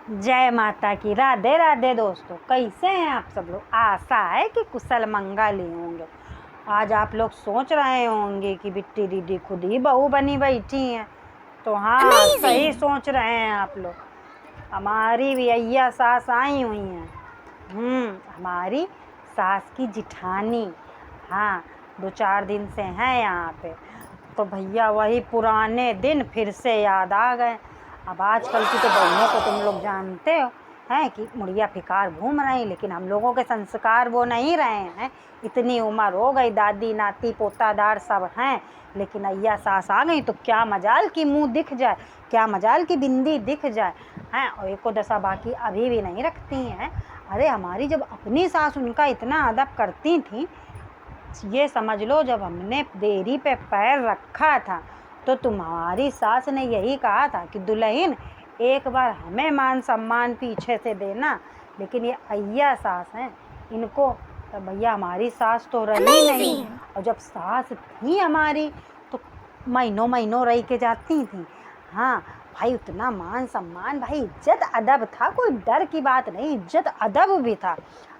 जय माता की। राधे राधे दोस्तों, कैसे हैं आप सब लोग। आशा है कि कुशल मंगल ही होंगे। आज आप लोग सोच रहे होंगे कि बिट्टी दीदी खुद ही बहू बनी बैठी हैं। तो हाँ, सही सोच रहे हैं आप लोग। हमारी भी अय्या सास आई हुई हैं। हमारी सास की जिठानी। हाँ, 2-4 दिन से हैं यहाँ पे। तो भैया वही पुराने दिन फिर से याद आ गए। अब आजकल की तो बहुओं को तुम लोग जानते हो हैं कि मुड़िया फिकार घूम रहे हैं, लेकिन हम लोगों के संस्कार वो नहीं रहे हैं। इतनी उम्र हो गई, दादी नाती पोतादार सब हैं, लेकिन अय्या सास आ गई तो क्या मजाल की मुंह दिख जाए, क्या मजाल की बिंदी दिख जाए हैं। और एको दशा बाकी अभी भी नहीं रखती हैं। अरे हमारी जब अपनी सास उनका इतना अदब करती थी, ये समझ लो जब हमने देरी पे पैर रखा था तो तुम्हारी सास ने यही कहा था कि दुल्हन एक बार हमें मान सम्मान पीछे से देना। लेकिन ये अय्या सास हैं, इनको तो भैया हमारी सास तो रही नहीं। और जब सास थी हमारी तो महीनों महीनों रह के जाती थी। हाँ भाई, उतना मान सम्मान, भाई इज्जत अदब था, कोई डर की बात नहीं, इज्जत अदब भी था।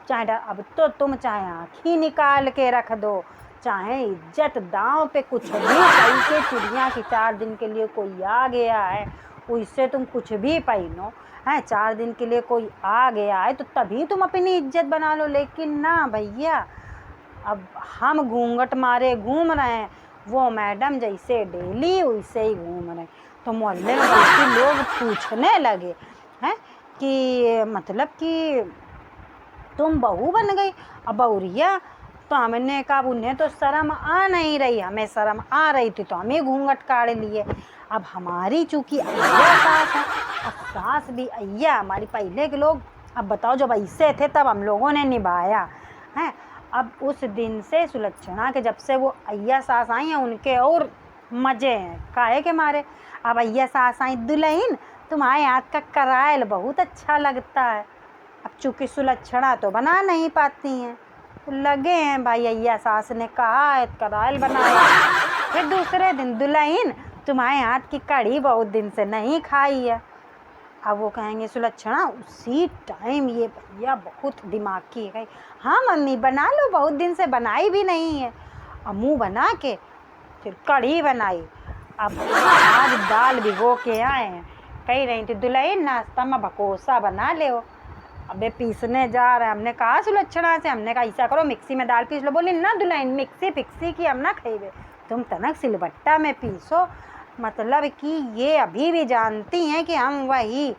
चाहे डर, अब तो तुम चाहे आँखी निकाल के रख दो, चाहे इज्जत दांव पे कुछ भी पैसे चिड़िया की 4 दिन के लिए कोई आ गया है, उससे तुम कुछ भी पहनो हैं, 4 दिन के लिए कोई आ गया है तो तभी तुम अपनी इज्जत बना लो। लेकिन ना भैया, अब हम घूंघट मारे घूम रहे हैं, वो मैडम जैसे डेली वैसे ही घूम रहे हैं। तो मोहल्ले में बल्कि लोग पूछने लगे हैं कि मतलब कि तुम बहू बन गई अब बहुरिया। तो हमने कहा उन्हें तो शर्म आ नहीं रही, हमें शर्म आ रही थी तो हमें घूंघट काढ़ लिए। अब हमारी चूँकि अय्या सास है, अब सास भी अय्या हमारी। पहले के लोग, अब बताओ, जब ऐसे थे तब हम लोगों ने निभाया है। अब उस दिन से सुलक्षणा के जब से वो अय्या सास आई हैं, उनके और मज़े हैं काहे के मारे। अब अय्या सास आई, दुल्हन तुम्हारे हाथ का करायल बहुत अच्छा लगता है। अब चूँकि सुलक्षणा तो बना नहीं पाती हैं, तो लगे हैं भाई, अय्या सास ने कहा है करायल बनाया। फिर दूसरे दिन, दुल्हन तुम्हारे हाथ की कढ़ी बहुत दिन से नहीं खाई है। अब वो कहेंगे सुलक्षणा, उसी टाइम ये भैया बहुत दिमागी है, हाँ मम्मी बना लो, बहुत दिन से बनाई भी नहीं है। अब मुँह बना के फिर कढ़ी बनाई। अब आज दाल भिगो के आए हैं, कह रही थी दुल्हन नाश्ता में भकोसा बना ले। अबे पीसने जा रहे हैं, हमने कहा सुलक्षणा से, हमने कहा ऐसा करो मिक्सी में दाल पीस लो। बोली ना दुल्हन, मिक्सी फिक्सी की हम ना खेबे, तुम तनक सिलबट्टा में पीसो। मतलब कि ये अभी भी जानती हैं कि हम वही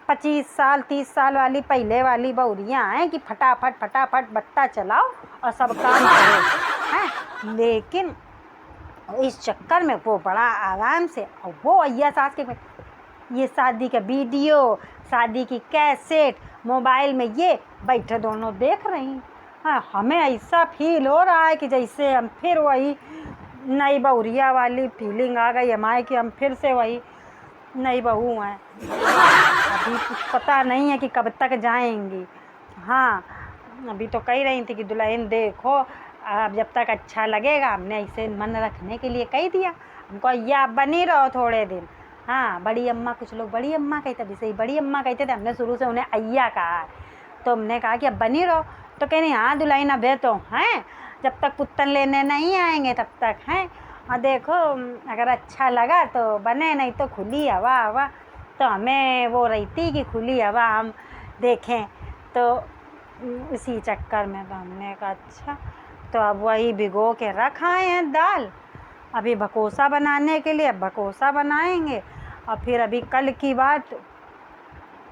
25 साल 30 साल वाली पहले वाली बहुरियाँ हैं कि फटाफट फटाफट बट्टा चलाओ और सब काम करो हैं। लेकिन इस चक्कर में वो बड़ा आराम से, और वो अय्या सास के ये शादी का वीडियो, शादी की कैसेट मोबाइल में ये बैठे दोनों देख रही हैं। हाँ, हमें ऐसा फील हो रहा है कि जैसे हम फिर वही नई बहुरिया वाली फीलिंग आ गई हमारे कि हम फिर से वही नई बहू हैं। अभी कुछ पता नहीं है कि कब तक जाएंगी। हाँ, अभी तो कह रही थी कि दुल्हन देखो, अब जब तक अच्छा लगेगा, हमने ऐसे मन रखने के लिए कह दिया हमको, या बनी रहो थोड़े दिन। हाँ, बड़ी अम्मा, कुछ लोग बड़ी अम्मा कहते थे, सही बड़ी अम्मा कहते थे, हमने शुरू से उन्हें अय्या कहा है। तो हमने कहा कि अब बनी रहो, तो कह रही हाँ दुल्हन अब तो हैं, जब तक पुत्तन लेने नहीं आएंगे तब तक हैं। और देखो अगर अच्छा लगा तो बने, नहीं तो खुली हवा हवा। तो हमें वो रहती कि खुली हवा हम देखें, तो इसी चक्कर में तो हमने कहा अच्छा। तो अब वही भिगो के रख आए हैं दाल, अभी भकोसा बनाने के लिए, अब भकोसा बनाएंगे। और फिर अभी कल की बात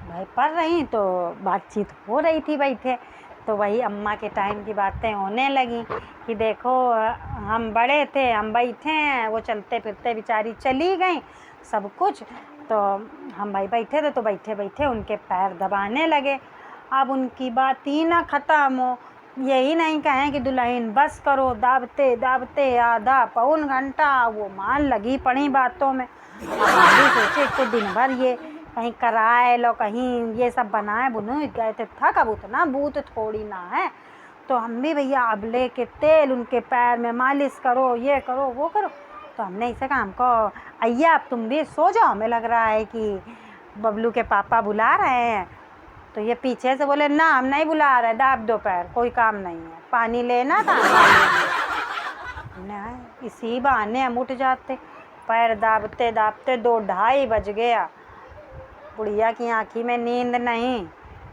भाई पढ़ रही तो बातचीत हो रही थी बैठे, तो वही अम्मा के टाइम की बातें होने लगी कि देखो हम बड़े थे, हम बैठे हैं, वो चलते फिरते बेचारी चली गई सब कुछ, तो हम भाई बैठे थे, तो बैठे बैठे उनके पैर दबाने लगे। अब उनकी बात ही ना ख़त्म हो, यही नहीं कहें कि दुल्हन बस करो, दाबते दाबते आधा पौन घंटा वो मान लगी पड़ी बातों में। अब हम भी सोचे तो दिन भर ये कहीं कराए लो, कहीं ये सब बनाए बुने गए थे, थक, अब उतना बूत थोड़ी ना है। तो हम भी भैया अब ले के तेल उनके पैर में मालिश करो, ये करो वो करो। तो हमने इसे कहा हमको अय्या अब तुम भी सो जाओ, हमें लग रहा है कि बबलू के पापा बुला रहे हैं। तो ये पीछे से बोले ना हम नहीं बुला रहे, दाब दो पैर, कोई काम नहीं है, पानी लेना था इसी बहाने हम उठ जाते। पैर दाबते दाबते 2-2:30 बज गया। बुढ़िया की आँखी में नींद नहीं।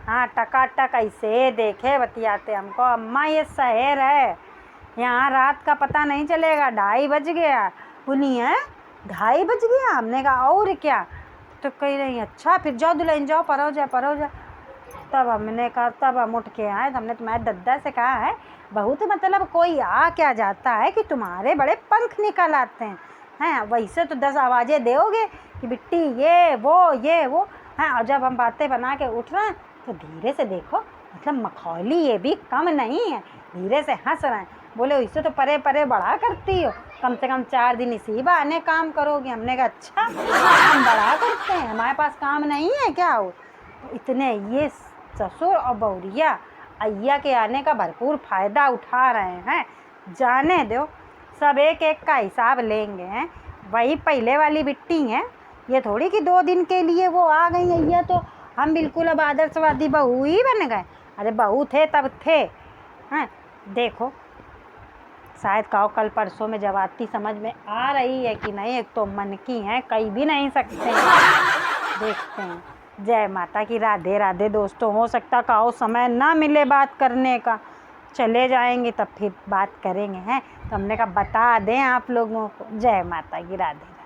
हाँ, टकाटक ऐसे देखे बतियाते हमको, अम्मा ये शहर है, यहाँ रात का पता नहीं चलेगा, 2:30 बज गया। बोली है 2:30 बज गया? हमने कहा और क्या? तो कह रही अच्छा फिर जाओ दुल्हन जाओ, परो जा। तब हमने कहा, तब हम उठ के आए, हमने तुम्हारे दद्दा से कहा है बहुत मतलब कोई आ क्या जाता है कि तुम्हारे बड़े पंख निकल आते हैं वैसे तो 10 आवाज़ें दोगे कि बिट्टी ये वो हैं। और जब हम बातें बना के उठ रहे हैं तो धीरे से देखो, मतलब मखौली ये भी कम नहीं है, धीरे से हंस रहे हैं। बोले इससे तो परे परे बढ़ा करती हो, कम से कम 4 दिन इसी बहाने काम करोगी। हमने कहा अच्छा हम बढ़ा करते हैं, हमारे पास काम नहीं है क्या? हो तो इतने ये ससुर और बहुरिया अय्या के आने का भरपूर फ़ायदा उठा रहे हैं। जाने दो, सब एक एक का हिसाब लेंगे हैं। वही पहले वाली बिट्टी हैं, ये थोड़ी कि 2 दिन के लिए वो आ गई अय्या तो हम बिल्कुल अब आदर्शवादी बहू ही बन गए। अरे बहू थे तब थे हैं। देखो शायद कल परसों में जवाती समझ में आ रही है कि नहीं, एक तो मन की हैं, कहीं भी नहीं सकते हैं। देखते हैं। जय माता की। राधे राधे दोस्तों। हो सकता काहो समय ना मिले बात करने का, चले जाएंगे तब फिर बात करेंगे हैं। तो हमने कहा बता दें आप लोगों को। जय माता की। राधे।